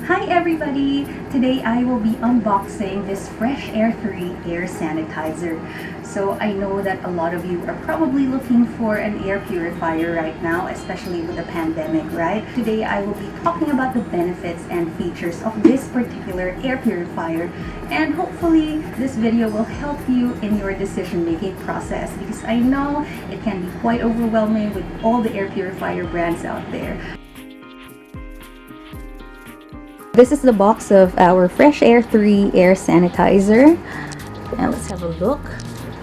Hi everybody! Today I will be unboxing this Freshair 3 Air Sanitizer. So I know that a lot of you are probably looking for an air purifier right now, especially with the pandemic, right? Today I will be talking about the benefits and features of this particular air purifier, and hopefully this video will help you in your decision-making process, because I know it can be quite overwhelming with all the air purifier brands out there. This is the box of our Freshair 3 Air Sanitizer. And let's have a look.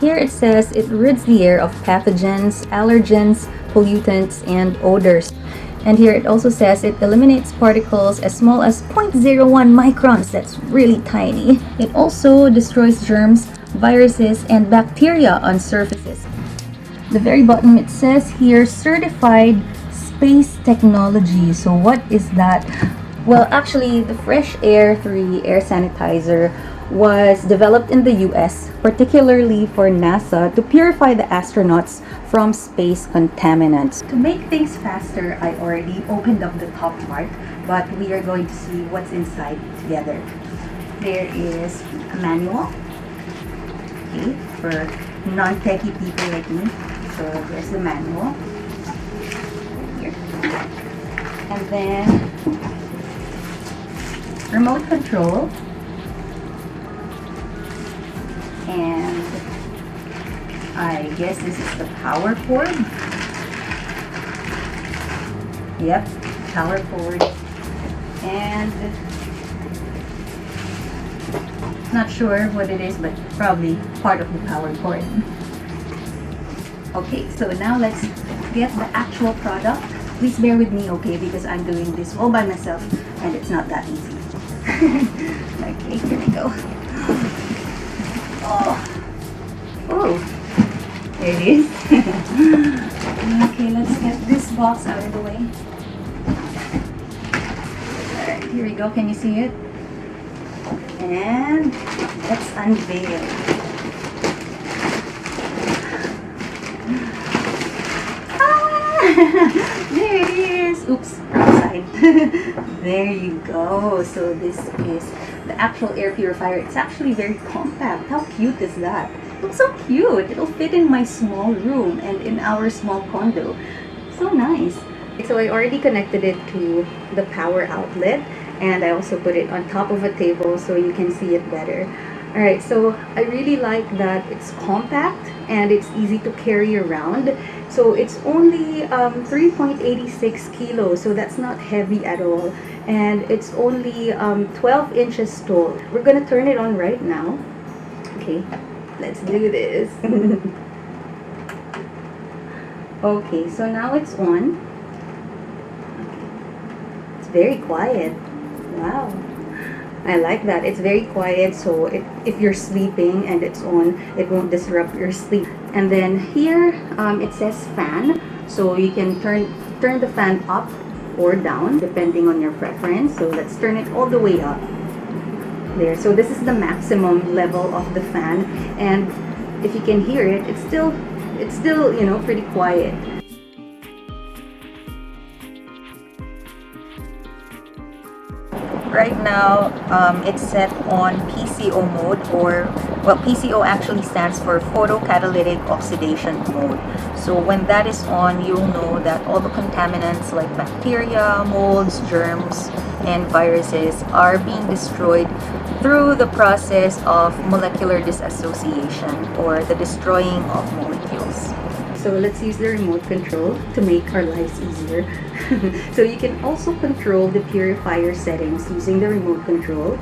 Here it says it rids the air of pathogens, allergens, pollutants, and odors. And here it also says it eliminates particles as small as 0.01 microns. That's really tiny. It also destroys germs, viruses, and bacteria on surfaces. The very bottom it says here, certified space technology. So what is that? Well, actually, the Freshair 3 Air Sanitizer was developed in the US, particularly for NASA, to purify the astronauts from space contaminants. To make things faster, I already opened up the top part, but we are going to see what's inside together. There is a manual, okay, for non-techie people like me. So there's the manual here. And then remote control, and I guess this is the power cord. Yep, power cord, and not sure what it is, but probably part of the power cord. Okay, so now let's get the actual product. Please bear with me, okay, because I'm doing this all by myself and it's not that easy. Okay, here we go. Oh, there it is. Okay, let's get this box out of the way. Alright, here we go. Can you see it? And let's unveil. There it is. Oops, wrong side. There you go. So this is the actual air purifier. It's actually very compact. How cute is that? It looks so cute. It'll fit in my small room and in our small condo. So nice. So I already connected it to the power outlet, and I also put it on top of a table so you can see it better. Alright, so I really like that it's compact and it's easy to carry around. So it's only 3.86 kilos, so that's not heavy at all. And it's only 12 inches tall. We're gonna turn it on right now. Okay, let's do this. Okay, so now it's on. Okay. It's very quiet. Wow. I like that. It's very quiet, so if you're sleeping and it's on, it won't disrupt your sleep. And then here it says fan, so you can turn the fan up or down depending on your preference. So let's turn it all the way up. There. So this is the maximum level of the fan, and if you can hear it, it's still you know, pretty quiet. Right now, it's set on PCO mode, or, well, PCO actually stands for photocatalytic oxidation mode. So when that is on, you'll know that all the contaminants like bacteria, molds, germs, and viruses are being destroyed through the process of molecular disassociation, or the destroying of molecules. So let's use the remote control to make our lives easier. So you can also control the purifier settings using the remote control,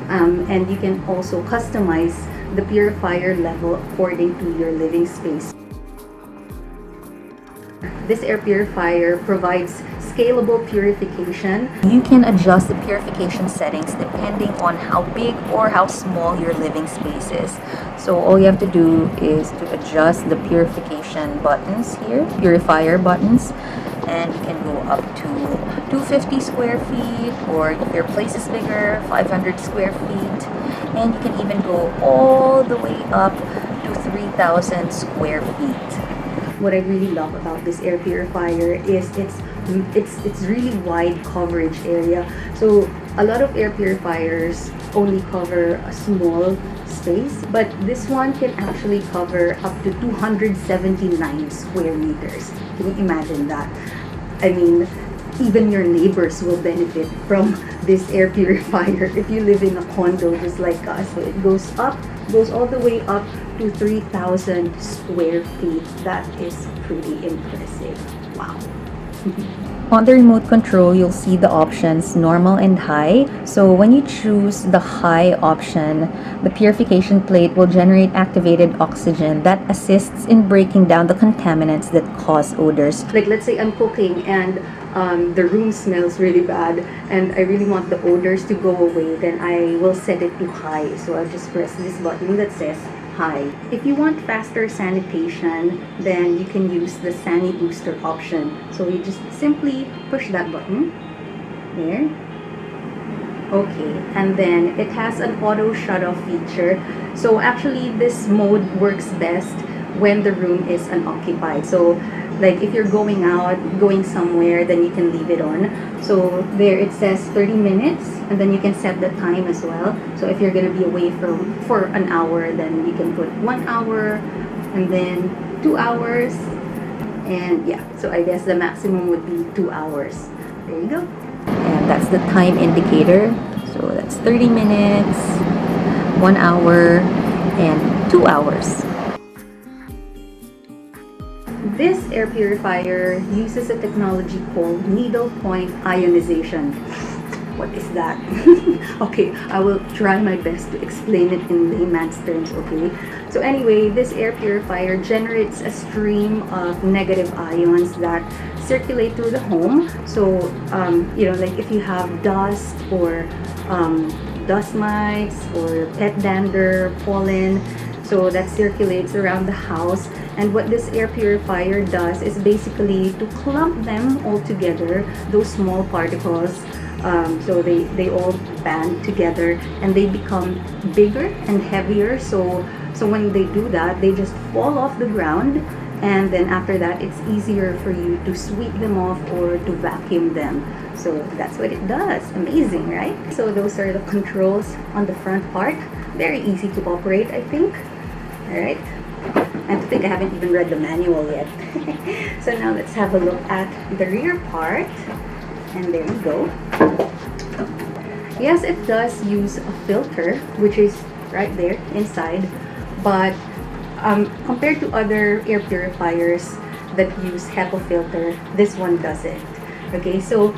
and you can also customize the purifier level according to your living space. This air purifier provides scalable purification. You can adjust the purification settings depending on how big or how small your living space is. So all you have to do is to adjust the purification buttons here, purifier buttons, and you can go up to 250 square feet, or if your place is bigger, 500 square feet, and you can even go all the way up to 3,000 square feet. What I really love about this air purifier is it's really wide coverage area. So A lot of air purifiers only cover a small space, but this one can actually cover up to 279 square meters. Can you imagine that? I mean, even your neighbors will benefit from this air purifier if you live in a condo just like us. So it goes all the way up to 3,000 square feet. That is pretty impressive. Wow. On the remote control, you'll see the options normal and high. So when you choose the high option, the purification plate will generate activated oxygen that assists in breaking down the contaminants that cause odors. Like let's say I'm cooking and the room smells really bad and I really want the odors to go away, then I will set it to high. So I'll just press this button that says high. If you want faster sanitation, then you can use the Sani Booster option. So you just simply push that button there. Okay, and then it has an auto shut off feature. So actually this mode works best when the room is unoccupied. So like if you're going out, going somewhere, then you can leave it on. So there it says 30 minutes, and then you can set the time as well. So if you're gonna be away for an hour, then you can put 1 hour, and then 2 hours, and yeah. So I guess the maximum would be 2 hours. There you go. And that's the time indicator. So that's 30 minutes, 1 hour, and 2 hours. This air purifier uses a technology called Needlepoint ionization. What is that? Okay, I will try my best to explain it in layman's terms, okay? So anyway, this air purifier generates a stream of negative ions that circulate through the home. So, you know, like if you have dust or dust mites or pet dander, pollen, so that circulates around the house. And what this air purifier does is basically to clump them all together, those small particles, so they all band together and they become bigger and heavier. So when they do that, they just fall off the ground, and then after that it's easier for you to sweep them off or to vacuum them. So that's what it does. Amazing, right? So those are the controls on the front part. Very easy to operate, I think. All right. And to think I haven't even read the manual yet. So now let's have a look at the rear part. And there you go. Yes, it does use a filter, which is right there inside. But compared to other air purifiers that use HEPA filter, this one doesn't. Okay, so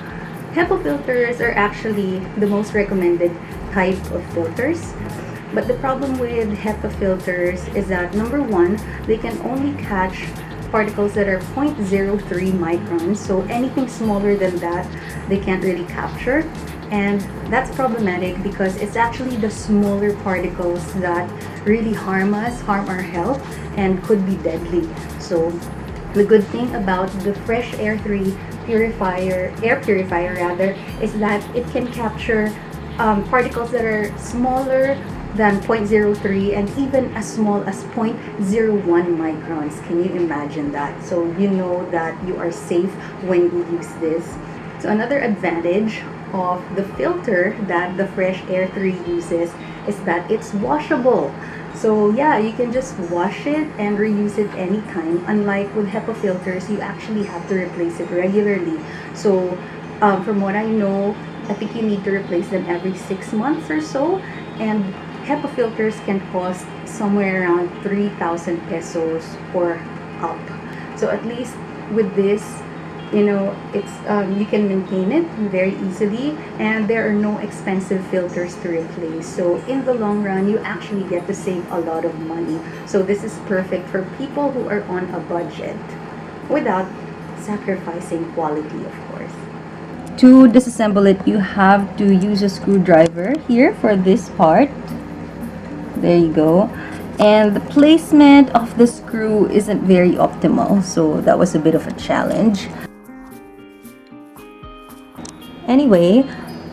HEPA filters are actually the most recommended type of filters. But the problem with HEPA filters is that, number one, they can only catch particles that are 0.03 microns. So anything smaller than that, they can't really capture. And that's problematic because it's actually the smaller particles that really harm us, harm our health, and could be deadly. So the good thing about the Freshair 3 air purifier rather, is that it can capture particles that are smaller than 0.03 and even as small as 0.01 microns. Can you imagine that? So you know that you are safe when you use this. So another advantage of the filter that the Freshair 3 uses is that it's washable. So yeah, you can just wash it and reuse it anytime. Unlike with HEPA filters, you actually have to replace it regularly. So from what I know, I think you need to replace them every 6 months or so. And HEPA filters can cost somewhere around 3,000 pesos or up. So at least with this, you know, it's you can maintain it very easily, and there are no expensive filters to replace. So in the long run, you actually get to save a lot of money. So this is perfect for people who are on a budget without sacrificing quality, of course. To disassemble it, you have to use a screwdriver here for this part. There you go. And the placement of the screw isn't very optimal, so that was a bit of a challenge. Anyway,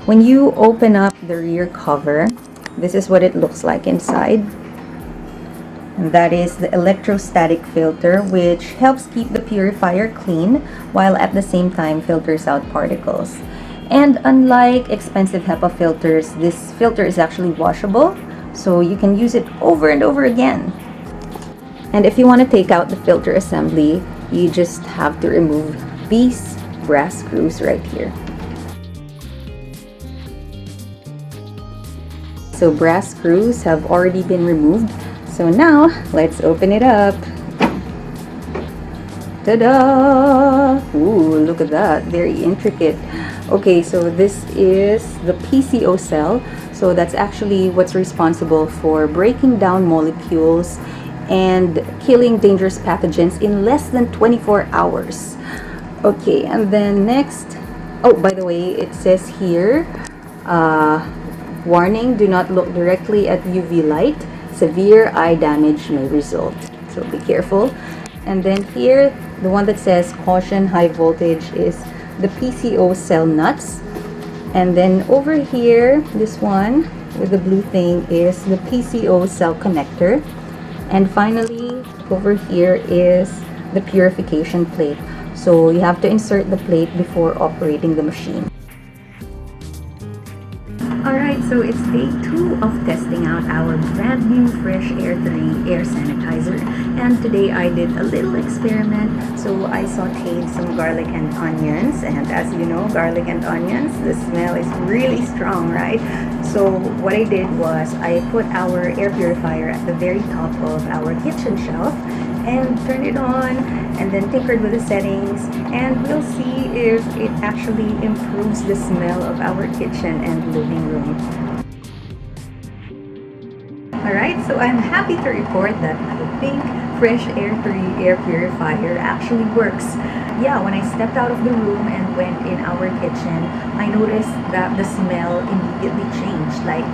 when you open up the rear cover, this is what it looks like inside. And that is the electrostatic filter, which helps keep the purifier clean while at the same time filters out particles. And unlike expensive HEPA filters, this filter is actually washable, so you can use it over and over again. And if you want to take out the filter assembly, you just have to remove these brass screws right here. So brass screws have already been removed. So now, let's open it up. Ta-da! Ooh, look at that. Very intricate. Okay, so this is the PCO cell. So that's actually what's responsible for breaking down molecules and killing dangerous pathogens in less than 24 hours. Okay, and then next, oh, by the way, it says here, warning, do not look directly at UV light. Severe eye damage may result. So be careful. And then here, the one that says caution high voltage is the PCO cell nuts. And then over here, this one with the blue thing is the PCO cell connector. And finally, over here is the purification plate. So you have to insert the plate before operating the machine. Alright, so it's day 2 of testing out our brand new Freshair 3 Air Sanitizer. And today I did a little experiment. So I sauteed some garlic and onions. And as you know, garlic and onions, the smell is really strong, right? So what I did was I put our air purifier at the very top of our kitchen shelf and turned it on and then tinkered with the settings, and we'll see if it actually improves the smell of our kitchen and living room. Alright, so I'm happy to report that I think Freshair 3 air purifier actually works. Yeah, when I stepped out of the room and went in our kitchen, I noticed that the smell immediately changed. Like,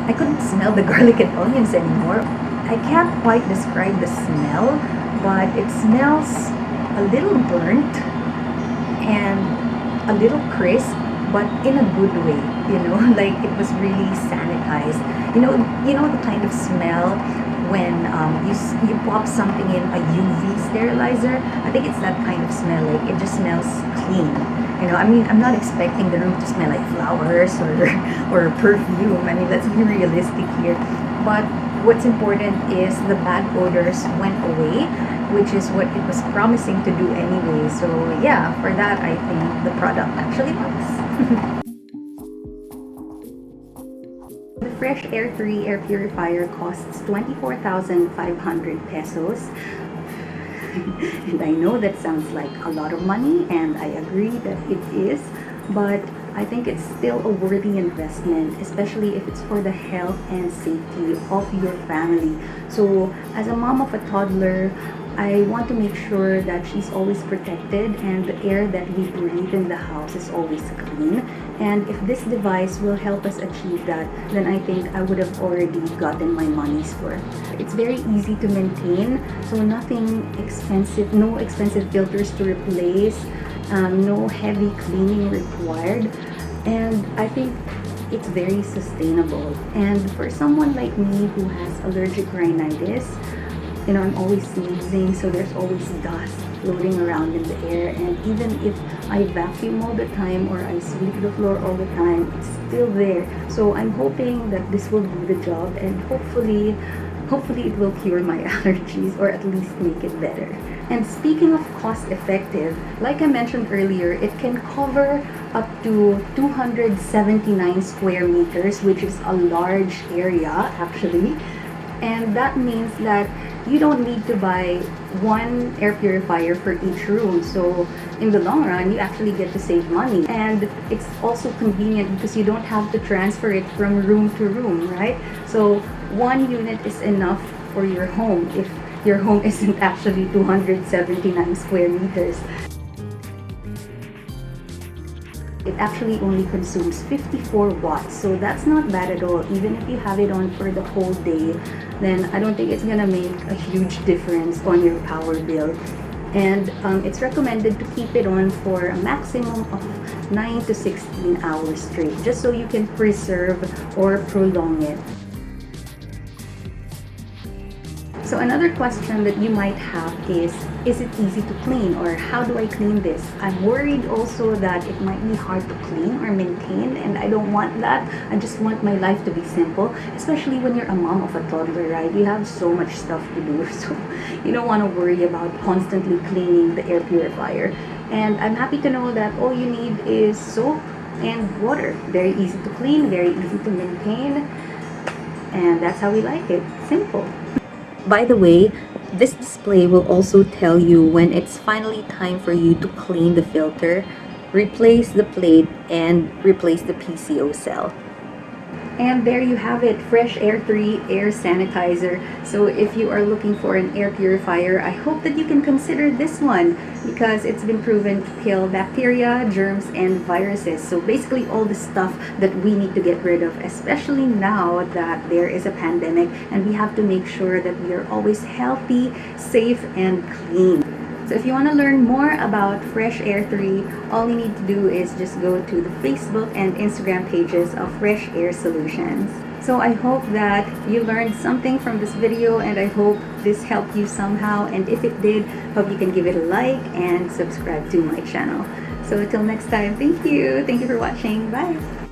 I couldn't smell the garlic and onions anymore. I can't quite describe the smell, but it smells a little burnt and a little crisp, but in a good way, you know, like it was really sanitized. You know the kind of smell when you pop something in a UV sterilizer. I think it's that kind of smell. Like it just smells clean. You know, I mean, I'm not expecting the room to smell like flowers or perfume. I mean, let's be realistic here. But what's important is the bad odors went away, which is what it was promising to do anyway. So yeah, for that I think the product actually works. The Freshair 3 air purifier costs 24,500 pesos. And I know that sounds like a lot of money, and I agree that it is, but I think it's still a worthy investment, especially if it's for the health and safety of your family. So as a mom of a toddler, I want to make sure that she's always protected and the air that we breathe in the house is always clean. And if this device will help us achieve that, then I think I would have already gotten my money's worth. It's very easy to maintain, so nothing expensive, no expensive filters to replace, no heavy cleaning required, and I think it's very sustainable. And for someone like me who has allergic rhinitis, you know, I'm always sneezing, so there's always dust floating around in the air, and even if I vacuum all the time or I sweep the floor all the time, it's still there. So I'm hoping that this will do the job, and hopefully it will cure my allergies, or at least make it better. And speaking of cost effective, like I mentioned earlier, it can cover up to 279 square meters, which is a large area actually. And that means that you don't need to buy one air purifier for each room. So in the long run, you actually get to save money. And it's also convenient because you don't have to transfer it from room to room, right? So one unit is enough for your home if your home isn't actually 279 square meters. It actually only consumes 54 watts, so that's not bad at all. Even if you have it on for the whole day, then I don't think it's gonna make a huge difference on your power bill. And it's recommended to keep it on for a maximum of 9 to 16 hours straight, just so you can preserve or prolong it. So another question that you might have is it easy to clean, or how do I clean this? I'm worried also that it might be hard to clean or maintain, and I don't want that. I just want my life to be simple, especially when you're a mom of a toddler, right? You have so much stuff to do, so you don't want to worry about constantly cleaning the air purifier. And I'm happy to know that all you need is soap and water. Very easy to clean, very easy to maintain, and that's how we like it. Simple. By the way, this display will also tell you when it's finally time for you to clean the filter, replace the plate, and replace the PCO cell. And there you have it, Freshair 3 Air Sanitizer. So if you are looking for an air purifier, I hope that you can consider this one because it's been proven to kill bacteria, germs, and viruses. So basically all the stuff that we need to get rid of, especially now that there is a pandemic and we have to make sure that we are always healthy, safe, and clean. So if you want to learn more about Freshair 3, all you need to do is just go to the Facebook and Instagram pages of Freshair Solutions. So I hope that you learned something from this video, and I hope this helped you somehow, and if it did, hope you can give it a like and subscribe to my channel. So until next time, thank you for watching. Bye.